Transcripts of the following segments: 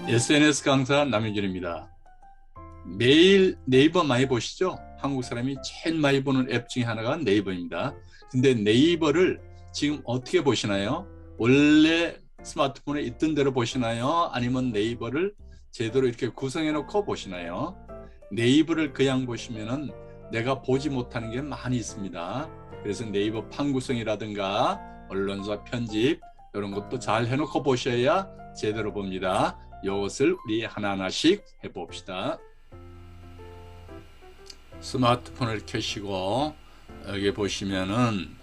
SNS 강사 남윤준입니다. 매일 네이버 많이 보시죠? 한국 사람이 제일 많이 보는 앱 중에 하나가 네이버입니다. 근데 네이버를 지금 어떻게 보시나요? 원래 스마트폰에 있던 대로 보시나요? 아니면 네이버를 제대로 이렇게 구성해 놓고 보시나요? 네이버를 그냥 보시면은 내가 보지 못하는 게 많이 있습니다. 그래서 네이버 판구성이라든가 언론사 편집 이런 것도 잘 해놓고 보셔야 제대로 봅니다. 이것을 우리 하나하나씩 해봅시다. 스마트폰을 켜시고 여기 보시면은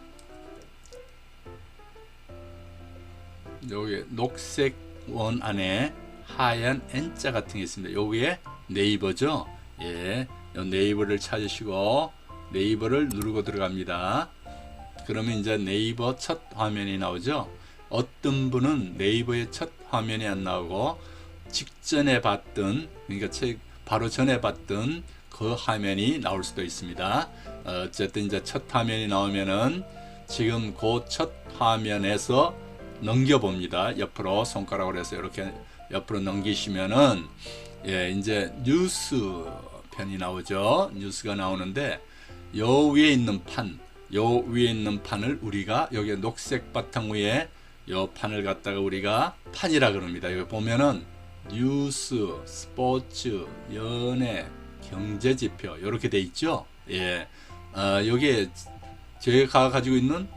여기 녹색 원 안에 하얀 N자 같은 게 있습니다. 여기에 네이버죠. 예, 네이버를 찾으시고 네이버를 누르고 들어갑니다. 그러면 이제 네이버 첫 화면이 나오죠. 어떤 분은 네이버의 첫 화면이 안 나오고 직전에 봤던, 그러니까 바로 전에 봤던 그 화면이 나올 수도 있습니다. 어쨌든 이제 첫 화면이 나오면은 지금 그 첫 화면에서 넘겨봅니다. 옆으로 손가락으로 해서 이렇게 옆으로 넘기시면은 예, 이제 뉴스 편이 나오죠. 뉴스가 나오는데 요 위에 있는 판을 우리가 여기 녹색 바탕 위에 요 판을 갖다가 우리가 판이라 그럽니다. 여기 보면은 뉴스, 스포츠, 연예, 경제지표 이렇게 돼 있죠. 예, 여기에 제가 가지고 있는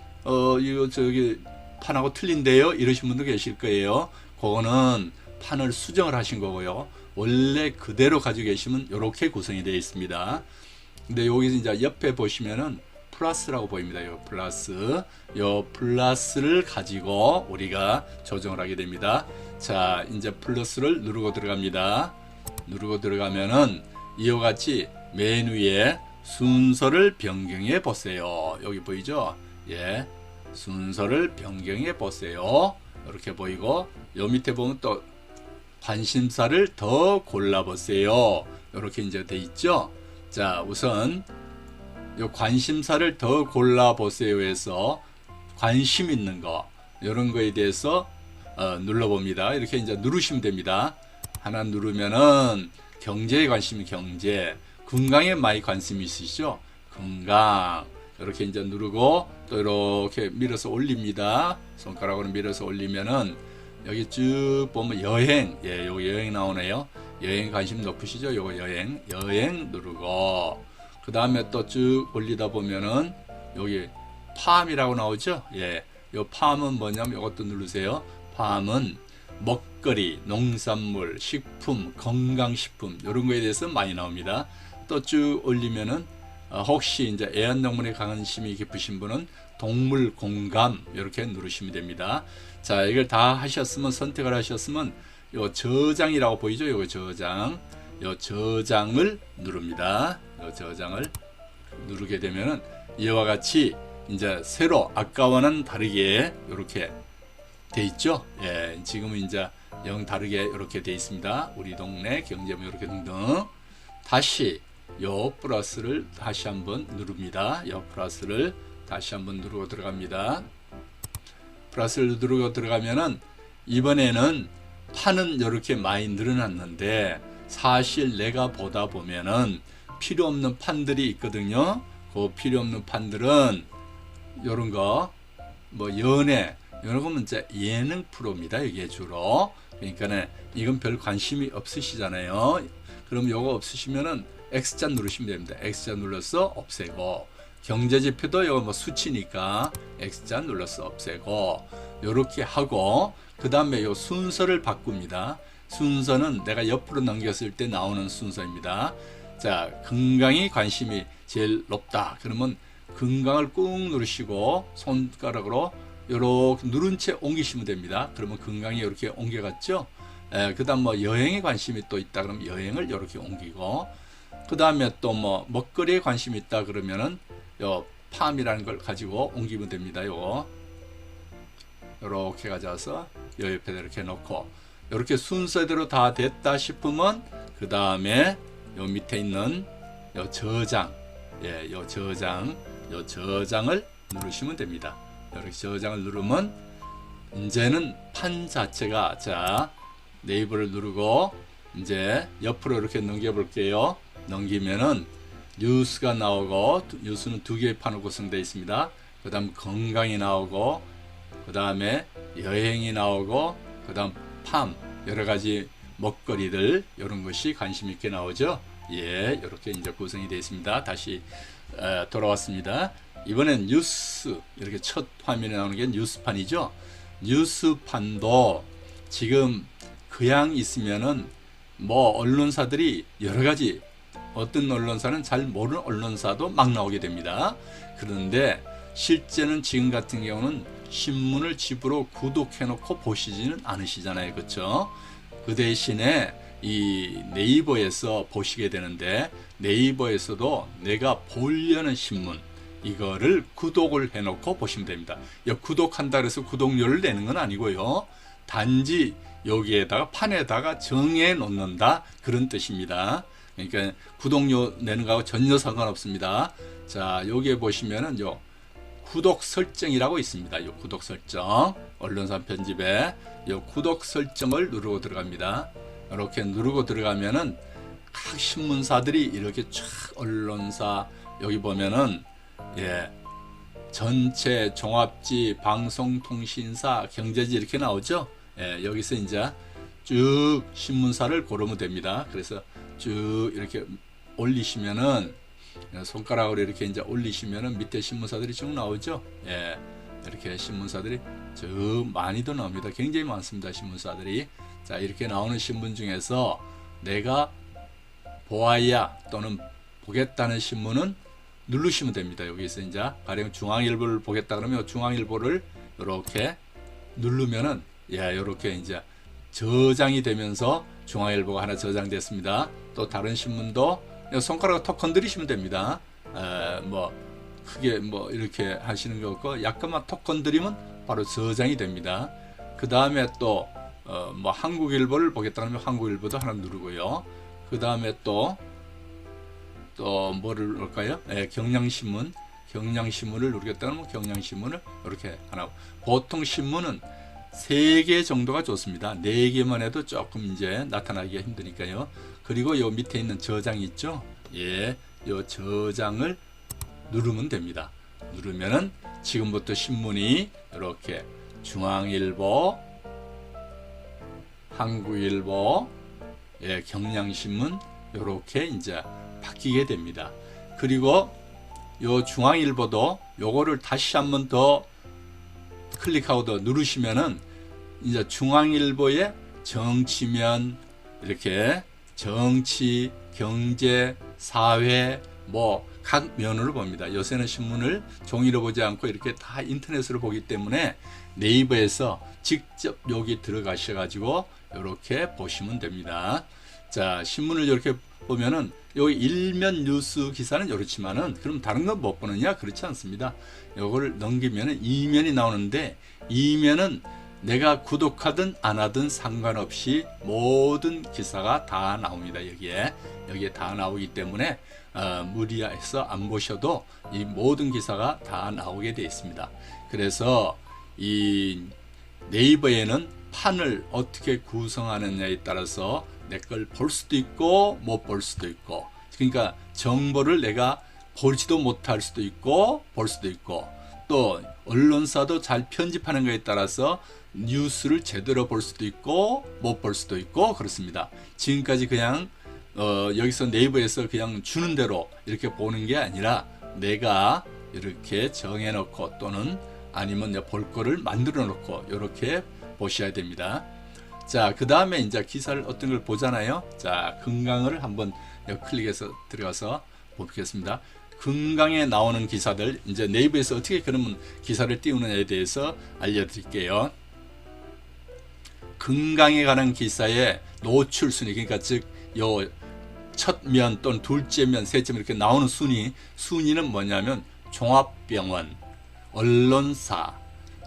이거 저기 판하고 틀린데요 이러신 분도 계실 거예요. 그거는 판을 수정을 하신 거고요. 원래 그대로 가지고 계시면 이렇게 구성이 되어 있습니다. 근데 여기서 이제 옆에 보시면은 플러스라고 보입니다. 요 플러스, 요 플러스를 가지고 우리가 조정을 하게 됩니다. 자, 이제 플러스를 누르고 들어갑니다. 누르고 들어가면은 이와 같이 맨 위에 순서를 변경해 보세요. 여기 보이죠? 예, 순서를 변경해 보세요. 이렇게 보이고 요 밑에 보면 또 관심사를 더 골라보세요. 이렇게 이제 돼 있죠. 자, 우선 요 관심사를 더 골라보세요에서 관심 있는 거 이런 거에 대해서 눌러봅니다. 이렇게 이제 누르시면 됩니다. 하나 누르면은 경제에 관심이 경제, 건강에 많이 관심이 있으시죠? 건강 이렇게 이제 누르고 또 이렇게 밀어서 올립니다. 손가락으로 밀어서 올리면은 여기 쭉 보면 여행, 예, 여기 여행 나오네요. 여행 관심 높으시죠? 요거 여행 누르고 그 다음에 또 쭉 올리다 보면은 여기 팜이라고 나오죠? 예, 요 팜은 뭐냐면 이것도 누르세요. 팜은 먹거리, 농산물, 식품, 건강식품 이런 거에 대해서 많이 나옵니다. 또 쭉 올리면은 혹시 이제 애완동물에 관심이 깊으신 분은 동물 공감 이렇게 누르시면 됩니다. 자, 이걸 다 하셨으면 선택을 하셨으면 요 저장이라고 보이죠? 요거 저장. 요 저장을 누릅니다. 요 저장을 누르게 되면은 이와 같이 이제 새로 아까와는 다르게 이렇게 돼 있죠. 예, 지금은 이제 영 다르게 이렇게 돼 있습니다. 우리 동네 경제부 이렇게 등등. 다시 요 플러스를 다시 한번 누릅니다. 요 플러스를 다시 한번 누르고 들어갑니다. 플러스를 누르고 들어가면은 이번에는 판은 이렇게 많이 늘어났는데 사실 내가 보다 보면은 필요 없는 판들이 있거든요. 그 필요 없는 판들은 이런 거 뭐 연애 이런 거는 이제 예능 프로입니다. 이게 주로. 그러니까는 이건 별 관심이 없으시잖아요. 그럼 요거 없으시면은 X자 누르시면 됩니다. X자 눌러서 없애고 경제지표도 이거 뭐 수치니까 X자 눌러서 없애고 요렇게 하고 그 다음에 요 순서를 바꿉니다. 순서는 내가 옆으로 넘겼을 때 나오는 순서입니다. 자, 건강이 관심이 제일 높다. 그러면 건강을 꾹 누르시고 손가락으로 이렇게 누른 채 옮기시면 됩니다. 그러면 건강이 이렇게 옮겨갔죠. 그 다음 뭐 여행에 관심이 또 있다 그러면 여행을 이렇게 옮기고 그 다음에 또 뭐 먹거리에 관심이 있다 그러면은 요 팜이라는 걸 가지고 옮기면 됩니다. 요거 이렇게 가져와서 요 옆에 이렇게 놓고 이렇게 순서대로 다 됐다 싶으면 그 다음에 요 밑에 있는 요 저장, 예, 요 저장을 누르시면 됩니다. 이렇게 저장을 누르면 이제는 판 자체가 자 네이버를 누르고 이제 옆으로 이렇게 넘겨 볼게요. 넘기면은 뉴스가 나오고, 뉴스는 두 개의 판으로 구성되어 있습니다. 그 다음 건강이 나오고, 그 다음에 여행이 나오고, 그 다음 팜, 여러가지 먹거리들, 이런 것이 관심 있게 나오죠. 예, 이렇게 이제 구성이 되어 있습니다. 다시 돌아왔습니다. 이번엔 뉴스, 이렇게 첫 화면에 나오는 게 뉴스판이죠. 뉴스판도 지금 그냥 있으면은 뭐 언론사들이 여러가지, 어떤 언론사는 잘 모르는 언론사도 막 나오게 됩니다. 그런데 실제는 지금 같은 경우는 신문을 집으로 구독해 놓고 보시지는 않으시잖아요. 그렇죠? 그 대신에 이 네이버에서 보시게 되는데, 네이버에서도 내가 보려는 신문, 이거를 구독을 해 놓고 보시면 됩니다. 구독한다 그래서 구독료를 내는 건 아니고요. 단지 여기에다가 판에다가 정해 놓는다, 그런 뜻입니다. 그러니까 구독료 내는 거하고 전혀 상관없습니다. 자, 여기에 보시면은 요 구독 설정이라고 있습니다. 요 구독 설정, 언론사 편집에 요 구독 설정을 누르고 들어갑니다. 이렇게 누르고 들어가면은 각 신문사들이 이렇게 쫙, 언론사 여기 보면은 예, 전체 종합지, 방송통신사, 경제지 이렇게 나오죠. 예, 여기서 이제 쭉 신문사를 고르면 됩니다. 그래서 쭉 이렇게 올리시면은, 손가락으로 이렇게 이제 올리시면은 밑에 신문사들이 쭉 나오죠. 예, 이렇게 신문사들이 쭉 많이도 나옵니다. 굉장히 많습니다, 신문사들이. 자, 이렇게 나오는 신문 중에서 내가 보아야 또는 보겠다는 신문은 누르시면 됩니다. 여기서 이제 가령 중앙일보를 보겠다 그러면 중앙일보를 이렇게 누르면은, 예, 이렇게 이제 저장이 되면서 중앙일보가 하나 저장됐습니다. 또 다른 신문도 손가락으로 톡 건드리시면 됩니다. 뭐 크게 뭐 이렇게 하시는 거 없고, 약간만 톡 건드리면 바로 저장이 됩니다. 그 다음에 또 뭐 한국일보를 보겠다 하면 한국일보도 하나 누르고요. 그 다음에 또 뭐를 누를까요? 경향신문을 누르겠다 하면 경향신문을 이렇게 하나. 보통 신문은 3개 정도가 좋습니다. 4개만 해도 조금 이제 나타나기가 힘드니까요. 그리고 요 밑에 있는 저장이 있죠. 예, 요 저장을 누르면 됩니다. 누르면은 지금부터 신문이 이렇게 중앙일보, 한국일보, 예, 경향신문 이렇게 이제 바뀌게 됩니다. 그리고 요 중앙일보도 요거를 다시 한번 더 클릭하고 더 누르시면은 이제 중앙일보의 정치면, 이렇게 정치, 경제, 사회 뭐 각 면으로 봅니다. 요새는 신문을 종이로 보지 않고 이렇게 다 인터넷으로 보기 때문에 네이버에서 직접 여기 들어가셔 가지고 이렇게 보시면 됩니다. 자, 신문을 이렇게 보면은 여기 일면 뉴스 기사는 이렇지만은 그럼 다른 건 못 보느냐? 그렇지 않습니다. 요거를 넘기면은 이면이 나오는데, 이면은 내가 구독하든 안 하든 상관없이 모든 기사가 다 나옵니다. 여기에 다 나오기 때문에 무리해서 안 보셔도 이 모든 기사가 다 나오게 되어 있습니다. 그래서 이 네이버에는 판을 어떻게 구성하느냐에 따라서 내 걸 볼 수도 있고 못 볼 수도 있고, 그러니까 정보를 내가 보지도 못할 수도 있고 볼 수도 있고, 또 언론사도 잘 편집하는 것에 따라서 뉴스를 제대로 볼 수도 있고 못 볼 수도 있고 그렇습니다. 지금까지 그냥 여기서 네이버에서 그냥 주는 대로 이렇게 보는 게 아니라 내가 이렇게 정해놓고 또는 아니면 볼 거를 만들어 놓고 이렇게 보셔야 됩니다. 자, 그 다음에 이제 기사를 어떤 걸 보잖아요. 자, 건강을 한번 클릭해서 들어가서 보겠습니다. 건강에 나오는 기사들, 이제 네이버에서 어떻게 그러면 기사를 띄우느냐에 대해서 알려드릴게요. 건강에 관한 기사의 노출 순위, 그러니까 즉 요 첫 면 또는 둘째 면, 셋째 면 이렇게 나오는 순위는 뭐냐면 종합병원, 언론사,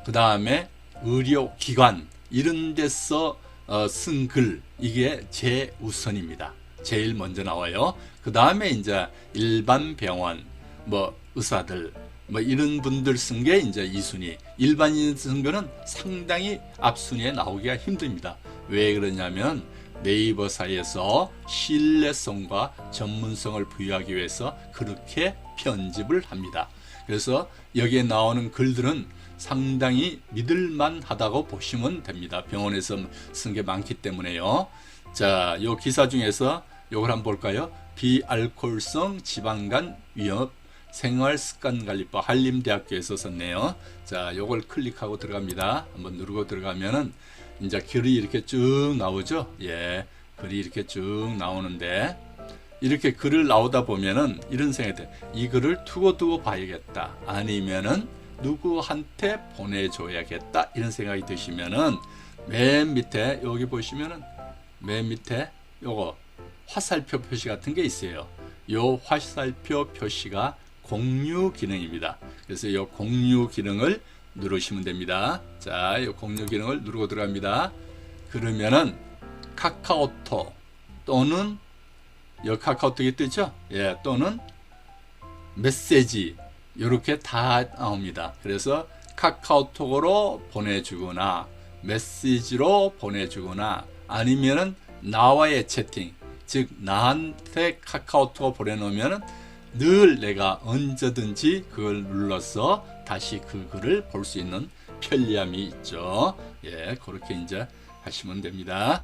그 다음에 의료기관 이런 데서 쓴 글, 이게 제우선입니다. 제일 먼저 나와요. 그 다음에 이제 일반 병원, 뭐 의사들, 뭐 이런 분들 쓴 게 이제 2순위. 일반인 쓴 거는 상당히 앞순위에 나오기가 힘듭니다. 왜 그러냐면 네이버사에서 신뢰성과 전문성을 부여하기 위해서 그렇게 편집을 합니다. 그래서 여기에 나오는 글들은 상당히 믿을만하다고 보시면 됩니다. 병원에서 쓴 게 많기 때문에요. 자, 요 기사 중에서 요걸 한번 볼까요? 비알코올성 지방간 위협 생활습관관리법 한림대학교에서 썼네요. 자, 요걸 클릭하고 들어갑니다. 한번 누르고 들어가면은 이제 글이 이렇게 쭉 나오죠. 예, 글이 이렇게 쭉 나오는데 이렇게 글을 나오다 보면은 이런 생각이 돼요. 이 글을 두고두고 봐야겠다. 아니면은 누구한테 보내줘야겠다. 이런 생각이 드시면은 맨 밑에 여기 보시면은 맨 밑에 요거 화살표 표시 같은 게 있어요. 요 화살표 표시가 공유 기능입니다. 그래서 이 공유 기능을 누르시면 됩니다. 자, 이 공유 기능을 누르고 들어갑니다. 그러면은 카카오톡 또는 이 카카오톡이 뜨죠? 예, 또는 메시지 이렇게 다 나옵니다. 그래서 카카오톡으로 보내주거나 메시지로 보내주거나 아니면은 나와의 채팅, 즉 나한테 카카오톡을 보내놓으면 늘 내가 언제든지 그걸 눌러서 다시 그 글을 볼 수 있는 편리함이 있죠. 예, 그렇게 이제 하시면 됩니다.